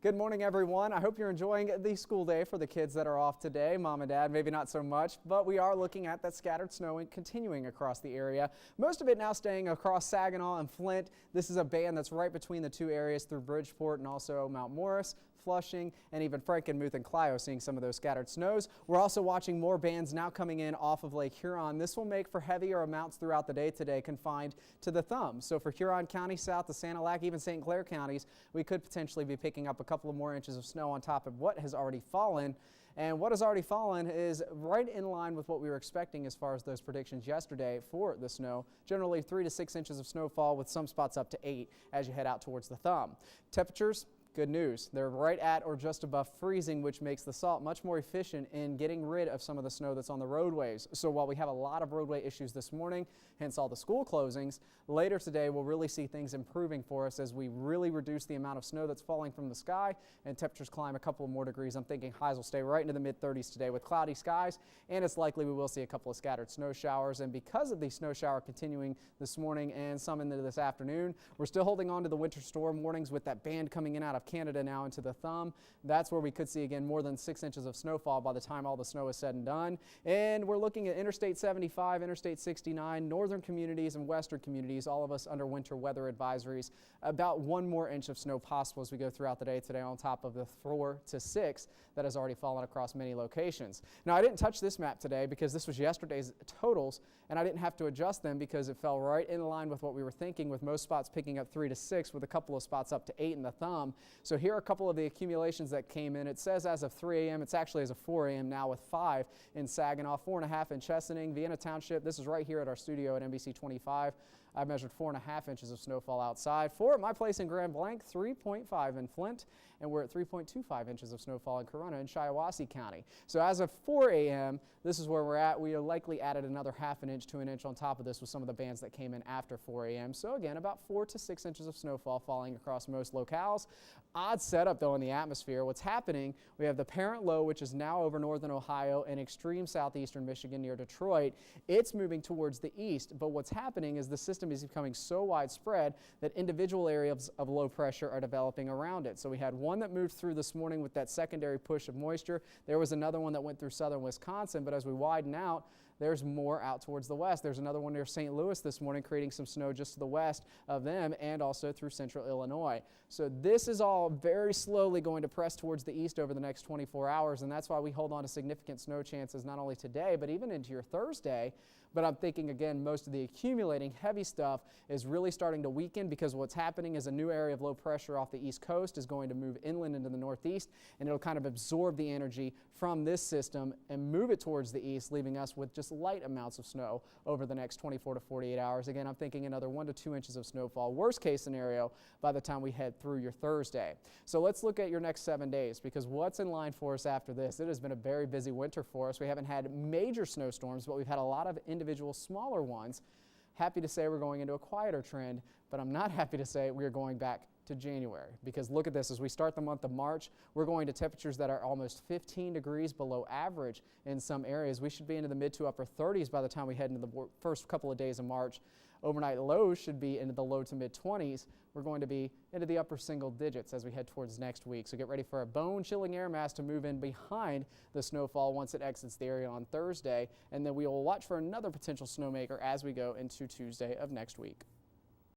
Good morning, everyone. I hope you're enjoying the school day for the kids that are off today. Mom and Dad, maybe not so much, but we are looking at that scattered snow and continuing across the area. Most of it now staying across Saginaw and Flint. This is a band that's right between the two areas through Bridgeport and also Mount Morris, Flushing, and even Frankenmuth and Clio seeing some of those scattered snows. We're also watching more bands now coming in off of Lake Huron. This will make for heavier amounts throughout the day today, confined to the thumb. So for Huron County, south to Sanilac, even St. Clair counties, we could potentially be picking up a couple of more inches of snow on top of what has already fallen. And what has already fallen is right in line with what we were expecting as far as those predictions yesterday for the snow. Generally 3 to 6 inches of snowfall with some spots up to 8 as you head out towards the thumb. Temperatures, good news. They're right at or just above freezing, which makes the salt much more efficient in getting rid of some of the snow that's on the roadways. So while we have a lot of roadway issues this morning, hence all the school closings, later today we'll really see things improving for us as we really reduce the amount of snow that's falling from the sky and temperatures climb a couple more degrees. I'm thinking highs will stay right into the mid-30s today with cloudy skies, and it's likely we will see a couple of scattered snow showers. And because of the snow shower continuing this morning and some into this afternoon, we're still holding on to the winter storm warnings with that band coming in out of Canada now into the thumb. That's where we could see again more than 6 inches of snowfall by the time all the snow is said and done. And we're looking at Interstate 75, Interstate 69, northern communities and western communities, all of us under winter weather advisories. About 1 more inch of snow possible as we go throughout the day today on top of the 4 to 6 that has already fallen across many locations. Now, I didn't touch this map today because this was yesterday's totals, and I didn't have to adjust them because it fell right in line with what we were thinking, with most spots picking up 3 to 6 with a couple of spots up to 8 in the thumb. So here are a couple of the accumulations that came in. It says as of 3 a.m. It's actually as of 4 a.m. now with 5 in Saginaw, 4.5 in Chesaning, Vienna Township. This is right here at our studio at NBC 25. I measured 4.5 inches of snowfall outside. 4 at my place in Grand Blanc, 3.5 in Flint, and we're at 3.25 inches of snowfall in Corunna in Shiawassee County. So as of 4 a.m., this is where we're at. We are likely added another ½ inch to an inch on top of this with some of the bands that came in after 4 a.m. So again, about 4 to 6 inches of snowfall falling across most locales. Odd setup though in the atmosphere. What's happening, we have the parent low, which is now over northern Ohio and extreme southeastern Michigan near Detroit. It's moving towards the east, but what's happening is the system is becoming so widespread that individual areas of low pressure are developing around it. So we had one that moved through this morning with that secondary push of moisture. There was another one that went through southern Wisconsin, but as we widen out, there's more out towards the west. There's another one near St. Louis this morning, creating some snow just to the west of them and also through central Illinois. So this is all very slowly going to press towards the east over the next 24 hours, and that's why we hold on to significant snow chances not only today, but even into your Thursday. But I'm thinking, again, most of the accumulating heavy stuff is really starting to weaken because what's happening is a new area of low pressure off the east coast is going to move inland into the northeast, and it'll kind of absorb the energy from this system and move it towards the east, leaving us with just light amounts of snow over the next 24 to 48 hours. Again, I'm thinking another 1 to 2 inches of snowfall, worst case scenario, by the time we head through your Thursday. So let's look at your next 7 days, because what's in line for us after this? It has been a very busy winter for us. We haven't had major snowstorms, but we've had a lot of individual smaller ones. Happy to say we're going into a quieter trend, but I'm not happy to say we're going back to January, because look at this. As we start the month of March, we're going to temperatures that are almost 15 degrees below average in some areas. We should be into the mid to upper 30s by the time we head into the first couple of days of March. Overnight lows should be into the low to mid 20s. We're going to be into the upper single digits as we head towards next week. So get ready for a bone-chilling air mass to move in behind the snowfall once it exits the area on Thursday, and then we will watch for another potential snowmaker as we go into Tuesday of next week.